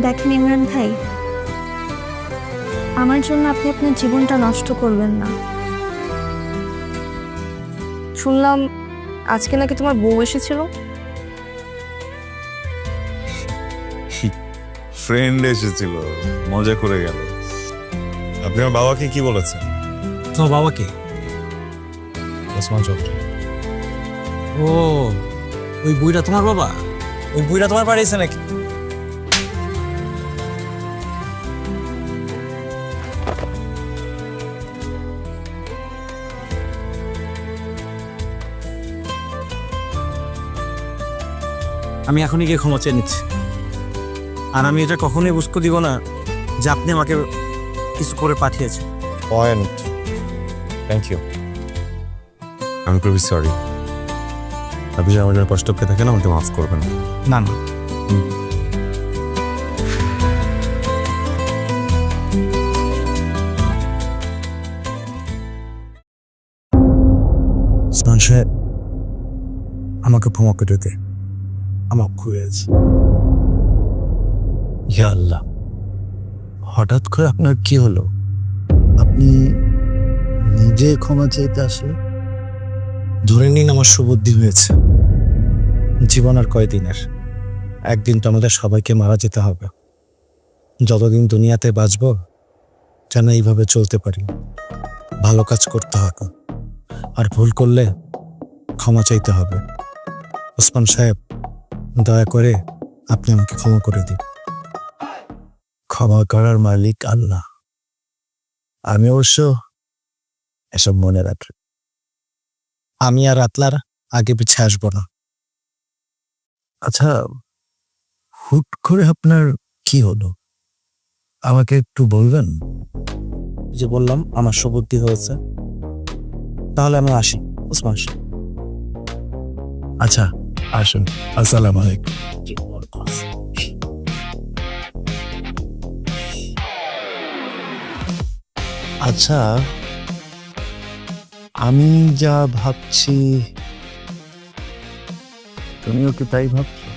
দেখেন ইমরান ভাই, আমার জন্য আপনি আপনার জীবনটা নষ্ট করবেন না। শুনলাম আজকে নাকি তোমার বউ এসেছিল। ফ্রেন্ড এসেছিল, মজা করে গেল। আপনি আমার বাবাকে কি বলেছেন? তোমার বাবাকে? ওসমান চৌধুরী। ও, ওই বুইটা তোমার বাবা? ওই বুইটা তোমার বাড়ি এসে নাকি? আমি এখনই গিয়ে ক্ষমা চেয়ে নিচ্ছি। আর আমি এটা কখনোই বুঝতে দিব না যে আপনি আমাকে কিছু করে পাঠিয়েছেন। পয়েন্ট। Thank you. আমি খুবই সরি। আপনি যে আমার জন্য কষ্ট পেয়ে থাকেন, আমাকে মাফ করবেন। না না, আমাকে ক্ষমা করে দে, আমার খুঁজেছে। ইয়া আল্লাহ, হঠাৎ করে আপনার কি হলো? আপনি নিজে ক্ষমা চাইতে আসলে? ধরে নিন আমার সুবুদ্ধি হয়েছে। জীবন আর কয়দিনের, একদিন তো আমাদের সবাইকে মারা যেতে হবে। যতদিন দুনিয়াতে বাঁচবো যেন এইভাবে চলতে পারি, ভালো কাজ করতে হবে, আর ভুল করলে ক্ষমা চাইতে হবে। ওসমান সাহেব, দয়া করে আপনি আমাকে ক্ষমা করে দিন। ক্ষমা করার মালিক আল্লাহ। আমি অবশ্য এসব মনে রাখি। আমি আর আতলার আগে পিছে আসবো না। আচ্ছা, হুট করে আপনার কি হলো আমাকে একটু বলবেন? যে বললাম আমার সুবুদ্ধি হয়েছে। তাহলে আমি আসি ওসমান সাহেব। আচ্ছা আসুন। আসসালামু আলাইকুম। আচ্ছা, আমি যা ভাবছি তুমিও কি তাই ভাবছো?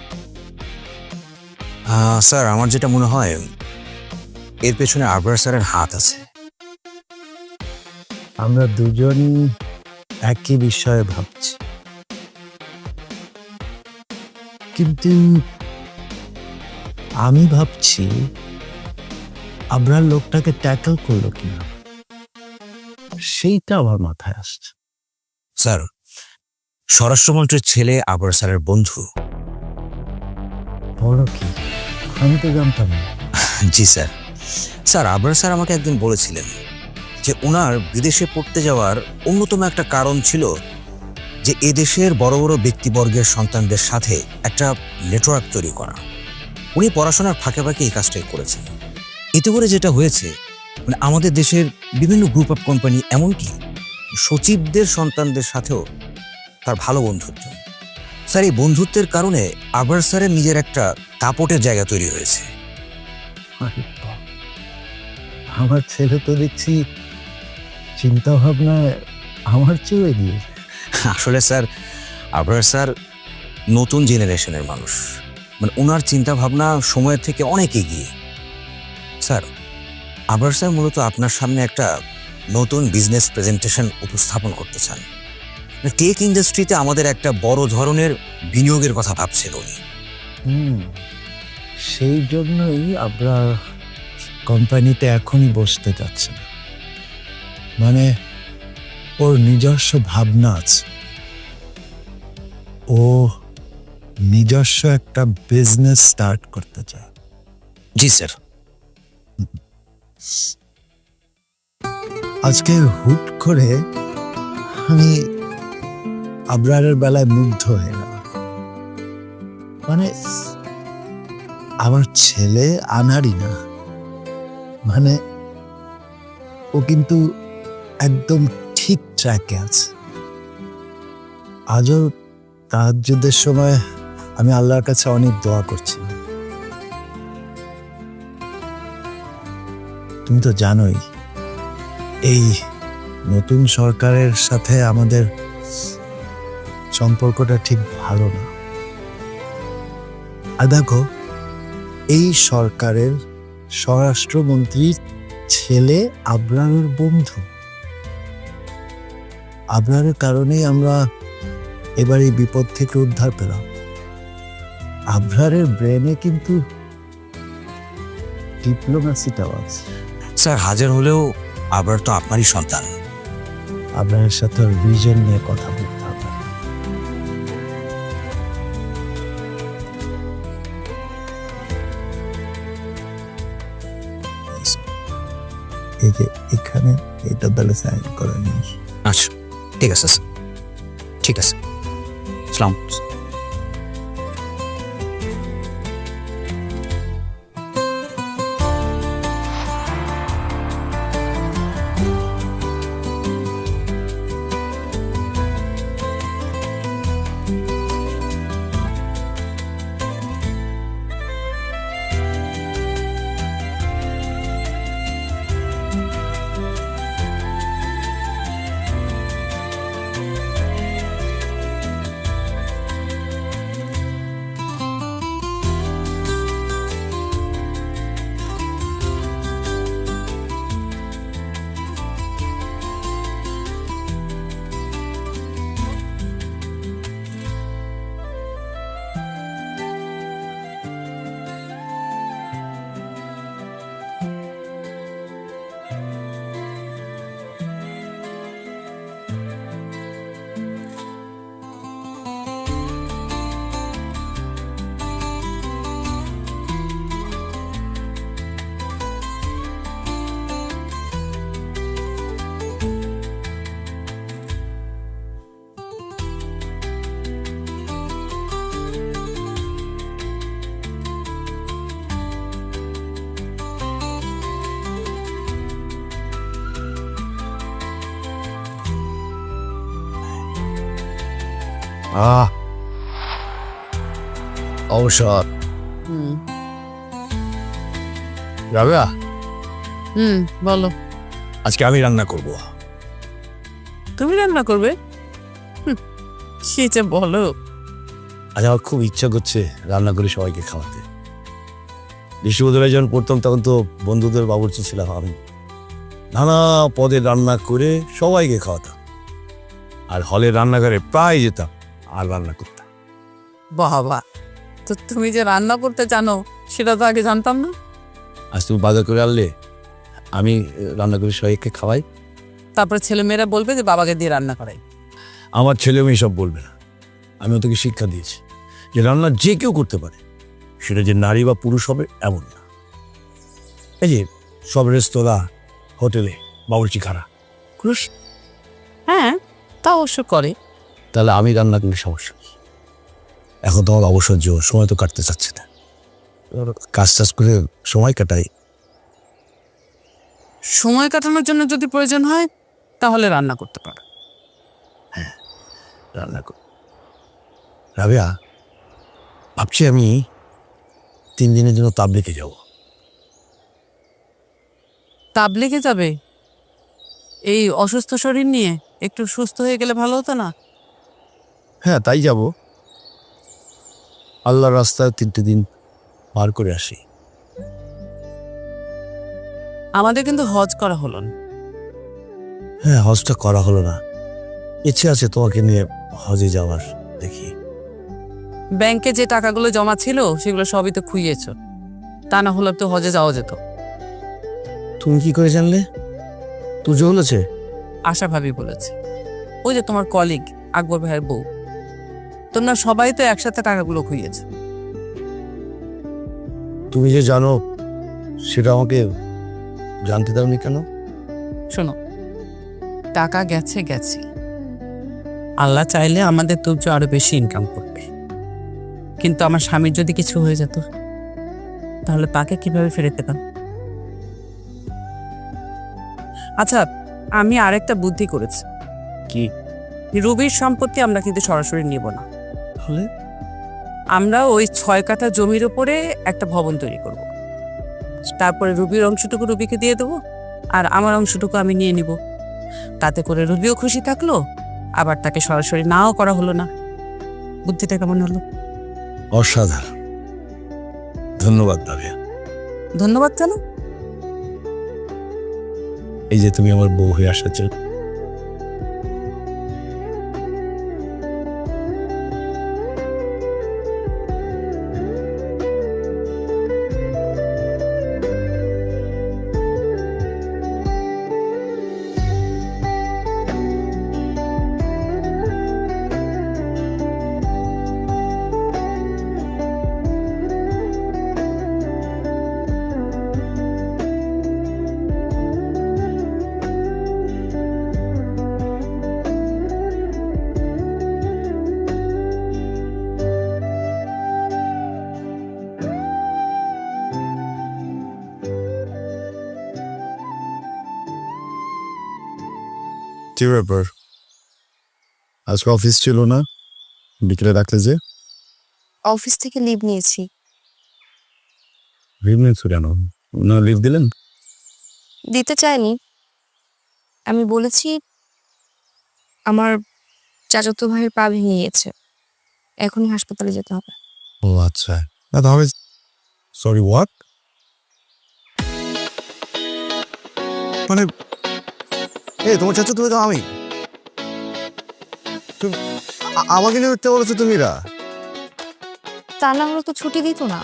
স্যার, আমার যেটা মনে হয় এর পেছনে আবরার স্যারের হাত আছে। আমরা দুজনই একই বিষয়ে ভাবছি, কিন্তু আমি ভাবছি আবরার লোকটাকে ট্যাকল করলো কিনা, সেইটা আমার মাথায় আসছে। স্যার, স্বরাষ্ট্রমন্ত্রীর ছেলে আবরার স্যারের বন্ধু। বড় কি? আমি তো জানতাম না। জি স্যার। স্যার, আবরার স্যার আমাকে একদিন বলেছিলেন যে ওনার বিদেশে পড়তে যাওয়ার অন্যতম একটা কারণ ছিল যে এদেশের বড় বড় ব্যক্তিবর্গের সন্তানদের সাথে একটা নেটওয়ার্ক তৈরি করা। উনি পড়াশোনার ফাঁকে ফাঁকে এই কাজটাই করেছেন। এতে করে যেটা হয়েছে, মানে আমাদের দেশের বিভিন্ন গ্রুপ অফ কোম্পানি, এমনকি সচিবদের সন্তানদের সাথেও তার ভালো বন্ধুত্ব। স্যার, এই বন্ধুত্বের কারণে আবরার স্যারের নিজের একটা দাপটের জায়গা তৈরি হয়েছে। আমার ছেলে তো দেখছি চিন্তা ভাবনায় আমার চেয়ে এগিয়ে। আসলে স্যার, আবরার স্যার নতুন জেনারেশনের মানুষ, মানে ওনার চিন্তা ভাবনা সময়ের থেকে অনেক এগিয়ে। স্যার, আবরার স্যার মূলত আপনার সামনে একটা নতুন বিজনেস প্রেজেন্টেশন উপস্থাপন করতে চান। টেক ইন্ডাস্ট্রিতে আমাদের একটা বড় ধরনের বিনিয়োগের কথা ভাবছেন উনি। সেই জন্যই আমরা কোম্পানিতে এখনই বসতে যাচ্ছি। মানে ওর নিজস্ব ভাবনা আছে, ও নিজস্ব একটা বিজনেস স্টার্ট করতে চায়। জি স্যার। আজকে হুট করে আমি আবরারের বেলায় মুগ্ধ হয়ে গেলাম। মানে আমার ছেলে আনারই না, মানে ও কিন্তু একদম ঠিক ট্র্যাকে আছে। আজও তাহাজ্জুদের সময় আমি আল্লাহর কাছে অনেক দোয়া করছি। তুমি তো জানোই এই নতুন সরকারের সাথে আমাদের সম্পর্কটা ঠিক ভালো না। আর দেখো, এই সরকারের স্বরাষ্ট্রমন্ত্রীর ছেলে আবরারের বন্ধু। আবরারের কারণেই আমরা এবার এই বিপদ থেকে উদ্ধার পেলাম। আবরারের ব্রেনে কিন্তু ডিপ্লোম্যাসিটাও আছে। স্যার হাজার হলেও আবরার তো আপনারই সন্তান। আবরারের সাথে ভিজন নিয়ে কথা বলতে হবে। এই যে এখানে এটা তাহলে সাইন করে নিস। আচ্ছা ঠিক আছে স্যার, ঠিক আছে। সালাম। অবসর রাবেয়া, বলো। আজকে আমি রান্না করব। তুমি রান্না করবে? সেটা বলো। আজ আমার খুব ইচ্ছা করছে রান্না করে সবাইকে খাওয়াতে। বিশ্ববিদ্যালয়ে যখন পড়তাম তখন তো বন্ধুদের বাবুর্চি ছিলাম আমি। নানা পদে রান্না করে সবাইকে খাওয়াতাম, আর হলে রান্নাঘরে প্রায় যেতাম আর রান্না করতাম। বাবা, তো তুমি যে রান্না করতে জানো সেটা তো আগে জানতাম না। আজ তুমি বাজার করে আনলে, আমি রান্না করে সবাইকে খাওয়াই। তারপরে ছেলেমেয়েরা বলবে যে বাবাকে দিয়ে রান্না করাই। আমার ছেলে মেয়ে সব বলবে না, আমি ওদেরকে শিক্ষা দিয়েছি যে রান্না যে কেউ করতে পারে, সেটা যে নারী বা পুরুষ হবে এমন না। এই যে সব রেস্তোরাঁ হোটেলে বাবুর্চি খারা পুরুষ, হ্যাঁ তা অবশ্য করে। তাহলে আমি রান্না করলে সমস্যা কি? এখন তো আমার অবসর জীবন, সময় তো কাটতে চাচ্ছে না, কাজ টাজ করে সময় কাটাই। সময় কাটানোর জন্য যদি প্রয়োজন হয় তাহলে রান্না করতে পারো। রান্না কর। রাবেয়া, ভাবছি আমি 3 দিনের জন্য তাবলিগে যাব। তাবলিগে যাবে? এই অসুস্থ শরীর নিয়ে একটু সুস্থ হয়ে গেলে ভালো হতো না? হ্যাঁ তাই যাব। আল্লাহর রাস্তায় 3টে দিন পার করে আসি। আমাদের কিন্তু হজ করা হলো না। হ্যাঁ, হজটা করা হলো না। ইচ্ছে আছে তোমাকে নিয়ে হজে যাওয়ার। দেখি, ব্যাংকে যে টাকাগুলো জমা ছিল সেগুলো সবই তো খুইয়েছ, তা না হলে তো হজে যাওয়া যেত। তুমি কি করে জানলে? তুই বলেছে? আশা ভাবি বলেছে, ওই যে তোমার কলিগ আকবর ভাইয়ের বউ। তোমরা সবাই তো একসাথে টাকাগুলো খুইয়েছ। তুমি যে জানো সেটা আমাকে জানতে দাওনি কেন? শোনো, টাকা গেছে গেছে, আল্লাহ চাইলে আমাদের তুর্য আরো বেশি ইনকাম করবে, কিন্তু আমার স্বামীর যদি কিছু হয়ে যেত তাহলে তাকে কিভাবে ফেরত পেতাম? আচ্ছা, আমি আরেকটা বুদ্ধি করেছি। কি? রুবির সম্পত্তি আমরা কিন্তু সরাসরি নিব না। তাহলে আমরা ওই 6 কাঠা জমির উপরে একটা ভবন তৈরি করব। তারপরে রুবির অংশটুকু রুবিকে দিয়ে দেবো, আর আমার অংশটুকু আমি নিয়ে নিব। তাতে করে রুবিও খুশি থাকলো, আবার তাকে সরাসরি নাও করা হলো না। বুদ্ধিটা কেমন হলো? অসাধারণ, ধন্যবাদ রাবিয়া। ধন্যবাদ কেন? এই যে তুমি আমার বউ হয়ে আসার জন্য। কি ব্যাপার? আজকে অফিস ছিল না, বিকেলে ডাকলে যে? অফিস থেকে লিভ নিয়েছি। লিভ নিয়েছো কেন? না লিভ দিলেন? দিতে চাইনি। আমি বলেছি আমার চাচাতো ভাইয়ের পা ভেঙে গিয়েছে, এখনই হাসপাতালে যেতে হবে। ও আচ্ছা, না তাহলে সরি হোয়াট? মানে তোমার চাচা তুমি তো আমি, আমাকে নিয়ে উঠতে বলেছো তুমি? তা না হলে তো ছুটি দিত না।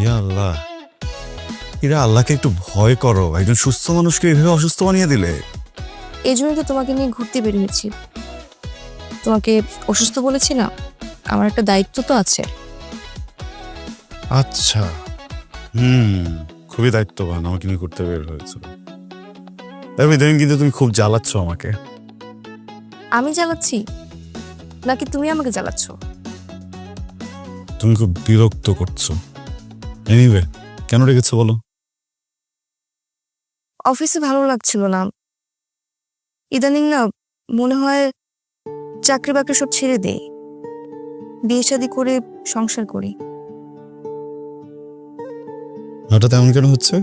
ইয়া আল্লাহ, এরা আল্লাহকে একটু ভয় করো, একজন সুস্থ মানুষকে এভাবে অসুস্থ বানিয়ে দিলে। এই জন্যই তো তোমাকে নিয়ে ঘুরতে বের হয়েছি। তোমাকে অসুস্থ বলেছি না, আমার একটা দায়িত্ব তো আছে। আচ্ছা, খুবই দায়িত্ববান, আমাকে নিয়ে ঘুরতে বের হয়েছে। ইদানিং কিন্তু তুমি খুব জ্বালাচ্ছ আমাকে। আমি জ্বালাচ্ছি নাকি তুমি আমাকে জ্বালাচ্ছ? তুমি খুব বিরক্ত করছো। এনিওয়ে, কেন রেখেছো বলো? অফিসে ভালো লাগছিল না। ইদানিং না মনে হয় চাকরি বাকরি সব ছেড়ে দেই, বিয়ে শাদী করে সংসার করি। হঠাৎ এমন কেন হচ্ছে?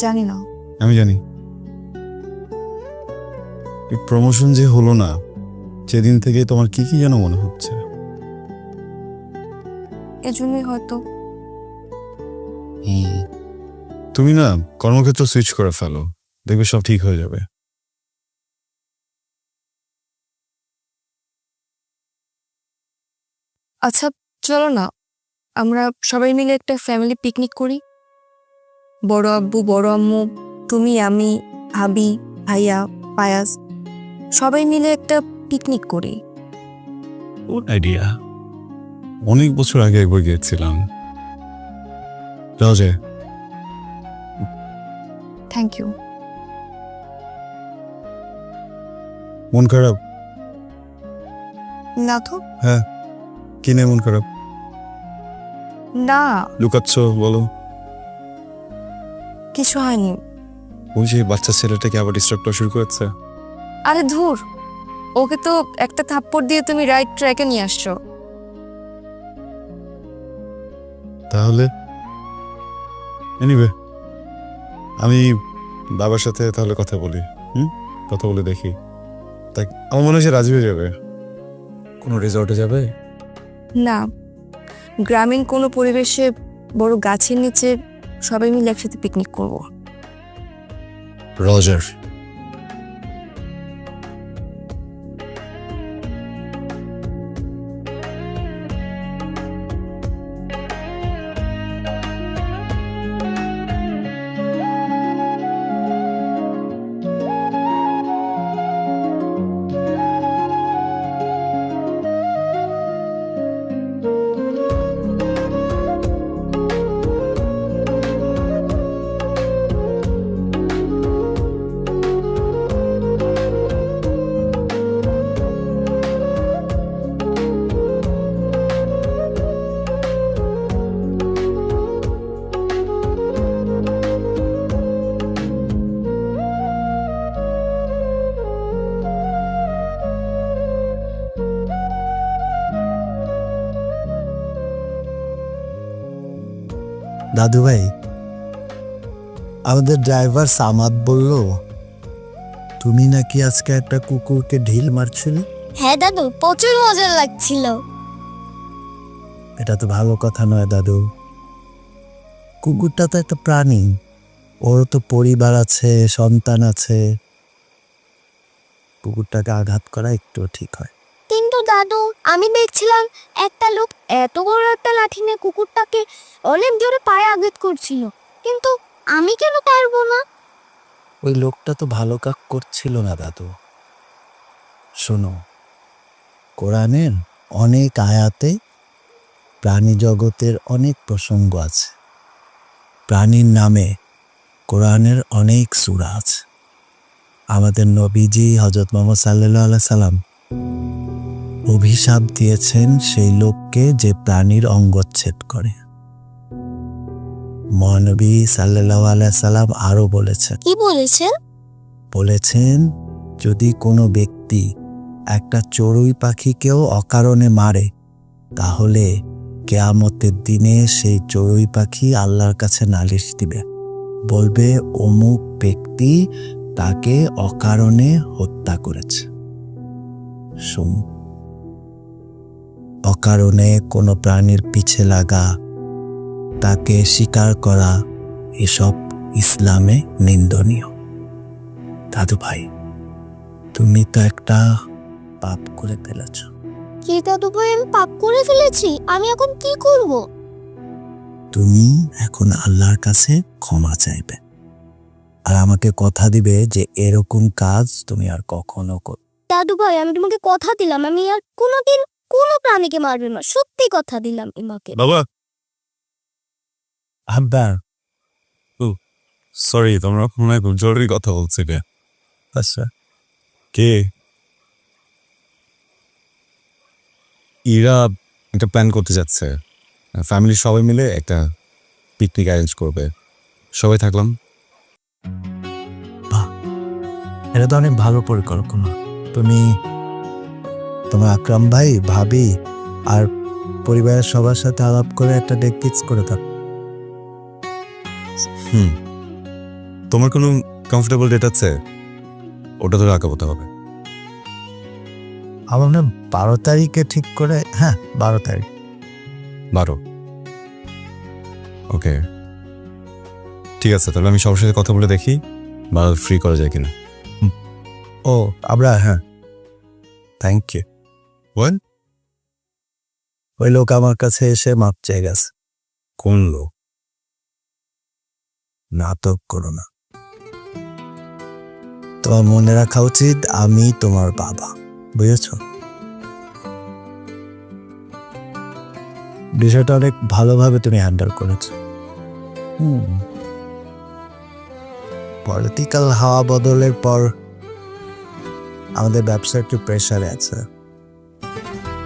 জানি না। আমি জানি। এই প্রমোশন যে হলো না, সেদিন থেকে তোমার কি কি যেন মনে হচ্ছে। এজন্যই হয়তো। তুমি না কর্মক্ষেত্র সুইচ করে ফেলো, দেখবে সব ঠিক হয়ে যাবে। আচ্ছা চলো না, আমরা সবাই মিলে একটা ফ্যামিলি পিকনিক করি। বড় আব্বু, বড় আম্মু, তুমি, আমি, ভাবি, ভাইয়া, পায়াস, সবাই মিলে একটা পিকনিক করি। Good idea. অনেক বছর আগে একবার গিয়েছিলাম। যাও যে। Thank you. মন খারাপ? না তো। হ্যাঁ, কি নেই মন খারাপ? না লুকাচ্ছ বলো। কিছু হয়নি। ওই যে বাচ্চা ছেলেটাকে আবার ডিস্টার্ব করা শুরু করেছে। আরে ধুর, ওকে তো একটা থাপ্পড় দিয়ে তুমি রাইট ট্র্যাকে নিয়ে আসছো। তাহলে এনিওয়ে, আমি বাবার সাথে তাহলে কথা বলি। কথা বলে দেখি। তাই আমার মনে হয় সে রাজি হয়ে যাবে। কোনো রিসর্টে যাবে? না, গ্রামীণ কোনো পরিবেশে বড় গাছের নিচে সবাই মিলে একসাথে পিকনিক করব। রজার। দাদু ভাই, আমাদের ড্রাইভার সামাদ বলল তুমি নাকি আজকে একটা কুকুরকে ঢিল মারছিলে। হ্যাঁ দাদু, প্রচুর মজা লাগছিল। এটা তো ভালো কথা নয় দাদু। কুকুরটা তো একটা প্রাণী, ওর তো পরিবার আছে, সন্তান আছে। কুকুরটাকে আঘাত করা একটু ঠিক হয়? কিন্তু দাদু, আমি দেখছিলাম একটা লোক এত বড় একটা লাঠি নিয়ে কুকুরটাকে অনেক জোরে পায়ে আঘাত করছিল, কিন্তু আমি কেন পারবো না? ওই লোকটা তো ভালো কাজ করছিল না দাদু। শোনো, কোরআনের অনেক আয়াতে প্রাণী জগতের অনেক প্রসঙ্গ আছে। প্রাণীর নামে কোরআনের অনেক সূরা আছে। আমাদের নবীজি হযরত মুহাম্মদ সাল্লাল্লাহু আলাইহি সাল্লাম অভিশাপ দিয়েছেন সেই লোককে যে প্রাণীর অঙ্গচ্ছেদ করে। মহানবী সাল্লাল্লাহু আলাইহি সাল্লাম আরো বলেছেন, কি বলেছেন? বলেছেন যদি কোনো ব্যক্তি একটা চড়ুই পাখিকেও অকারণে মারে, তাহলে কিয়ামতের দিনে সেই চড়ুই পাখি আল্লাহর কাছে নালিশ দিবে, বলবে অমুক ব্যক্তি তাকে অকারণে হত্যা করেছে। শুন, অকারণে কোনো প্রাণীর পিছে লাগা, তাকে শিকার করা, এসব ইসলামে নিন্দনীয়। দাদু ভাই, তুমি তো একটা পাপ করে ফেলেছ। কি দাদু ভাই, আমি পাপ করে ফেলেছি? আমি এখন কি করব? তুমি এখন আল্লাহর কাছে ক্ষমা চাইবে, আর আমাকে কথা দিবে যে এরকম কাজ তুমি আর কখনো কর। দাদু ভাই, আমি তোমাকে কথা দিলাম আমি আর কোনোদিন কোনো প্রাণীকে মারবে না, সত্যি কথা দিলাম তোমাকে। বাবা, আব্বা, সরি, তোমরা মনে হয় খুব জরুরি কথা বলছিলে। আচ্ছা, কে? ইরা একটা প্ল্যান করতে যাচ্ছে, ফ্যামিলির সবাই মিলে একটা পিকনিক অ্যারেঞ্জ করবে। সবাই থাকলাম। এটা তো অনেক ভালো পরিকল্পনা। তুমি তোমার আকরাম ভাই, ভাবি আর পরিবারের সবার সাথে আলাপ করে একটা ডেট ফিক্স করে থাকো। তোমার কোনো কমফোর্টেবল ডেট আছে? ওটা তো রাখাতে হবে। আমার মনে হয় 12 তারিখে ঠিক করে। হ্যাঁ, 12 তারিখ। 12? ওকে, ঠিক আছে, তাহলে আমি সবার সাথে কথা বলে দেখি বা ফ্রি করা যায় কিনা। ও আমরা, হ্যাঁ, থ্যাংক ইউ। ওয়েল, ওই লোক আমার কাছে এসে মাপ চেয়ে গেছে। কোন লোক? নাটক করো না। তোমার মনে রাখা উচিত আমি তোমার বাবা, বুঝেছ? বিষয়টা অনেক ভালোভাবে তুমি হ্যান্ডেল করেছ। পলিটিক্যাল হাওয়া বদলের পর আমাদের ব্যবসা একটু প্রেশারে আছে।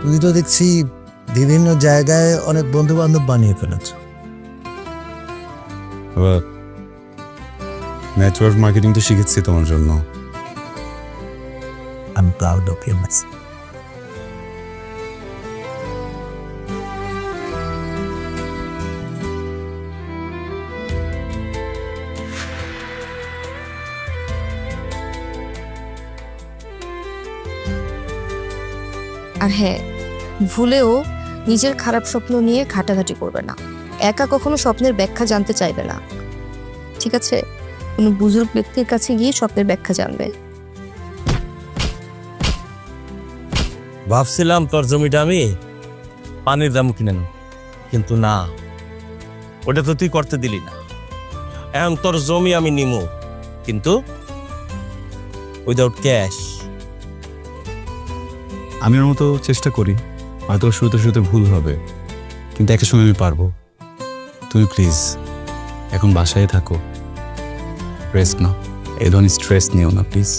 তুমি তো দেখছি বিভিন্ন জায়গায় অনেক বন্ধু বান্ধব বানিয়ে ফেলেছ। নেটওয়ার্ক মার্কেটিং তো শিখেছি তোমার জন্য। I'm proud of you, miss. আর হ্যাঁ, ভুলেও নিজের খারাপ স্বপ্ন নিয়ে ঘাটাঘাটি করবে না। একা কখনো স্বপ্নের ব্যাখ্যা জানতে চাইবে না, ঠিক আছে? কোনো বুজুর্গ ব্যক্তির কাছে গিয়ে স্বপ্নের ব্যাখ্যা জানবে। ভাবছিলাম তোর জমিটা আমি পানির দাম কিনে নেব, কিন্তু না, ওটা তো তুই করতে দিলি না। এখন তোর জমি আমি নিমু, কিন্তু উইদাউট ক্যাশ। আমি ওর মতো চেষ্টা করি, হয়তো শুরুতে শুরুতে ভুল হবে, কিন্তু একটা সময় আমি পারবো। তুমি প্লিজ এখন বাসায় থাকো, রেস্ট নাও, এই ধরনের স্ট্রেস নিও না প্লিজ।